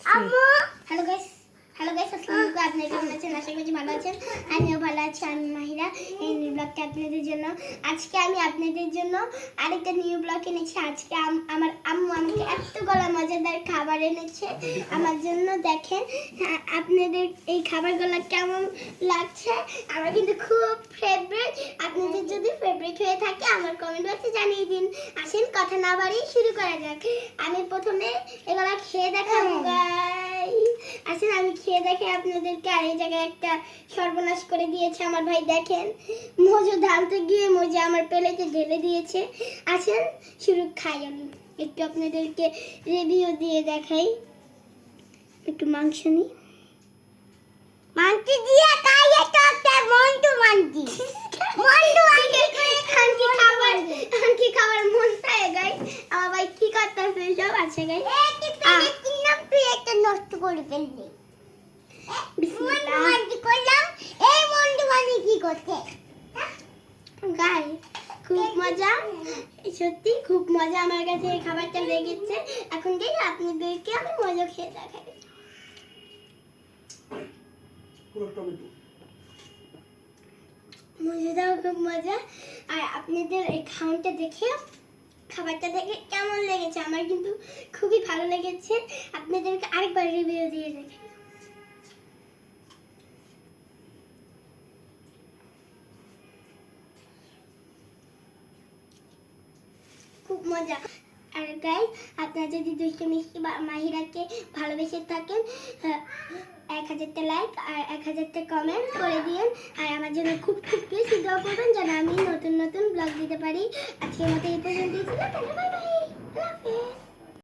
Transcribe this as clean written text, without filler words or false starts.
Hello guys, আসসালামু আলাইকুম। আপনারা কেমন আছেন? আশা করি ভালো আছেন। আমিও ভালো আছি। আমি মাহিরা। এই নিউ ব্লগটা আপনাদের জন্য, আজকে আমি আপনাদের জন্য আরেকটা নিউ ব্লগ এনেছি। আজকে আমার আম্মু আমাকে এতগুলো মজাদার খাবার এনেছে আমার জন্য। দেখেন আপনাদের এই খাবারগুলো কেমন লাগছে। আমার কিন্তু খুব ফেভারিট। আপনাদের যদি ফেভারিট হয়ে থাকে আমার কমেন্ট বক্সে জানিয়ে দিন। আসেন কথা না বাড়িয়ে শুরু করা যাক। আমি প্রথমে এগুলো খেয়ে দেখাবো গাইস। আসেন আমি খেয়ে দেখে আপনাদেরকে। আর এই জায়গায় একটা সর্বনাশ করে দিয়েছে আমার ভাই। দেখেন মজু ঢালতে গিয়ে মজু আমার প্লেটে ঢেলে দিয়েছে। আসেন শুরু খাই। আমি একটু আপনাদেরকে রিভিউ দিয়ে দেখাই। একটু মাংস নিই। মান্টি দিয়া খাই এটা একটা মন্টু মান্টি আনকি খাবার মন চায় গাইস। আমার ভাই কি করতেছে সব আছে গাইস। একটু প্লেট কিনলাম তুই একটা নষ্ট করে ফেললি। মন্টু মান্টি করলাম এই মন্টু মান্টি কি করতে গাইস খুব মজা, সত্যি খুব মজা। আমার কাছে এই খাবারটা লেগেছে। এখন গাইস আপনাদেরকে আমি মজা খেয়ে দেখাই। মজাটাও খুব মজা। আর আপনাদের এই খাওয়াটা দেখে, খাবারটা দেখে কেমন লেগেছে? আমার কিন্তু খুবই ভালো লেগেছে। আপনাদেরকে আরেকবার রিভিউ দিয়ে দেখে। খুব মজা। আর গাইস আপনারা যদি দুষ্টু মিষ্টি মাহিরাকে ভালোবেসে থাকেন 1000টা লাইক আর 1000টা কমেন্ট করে দিন। আর আমার জন্য খুব খুব বেশি দোয়া করবেন যেন আমি নতুন নতুন ব্লগ দিতে পারি। আজকের মতো এই পর্যন্তই ছিল। বাই বাই, আল্লাহ হাফেজ।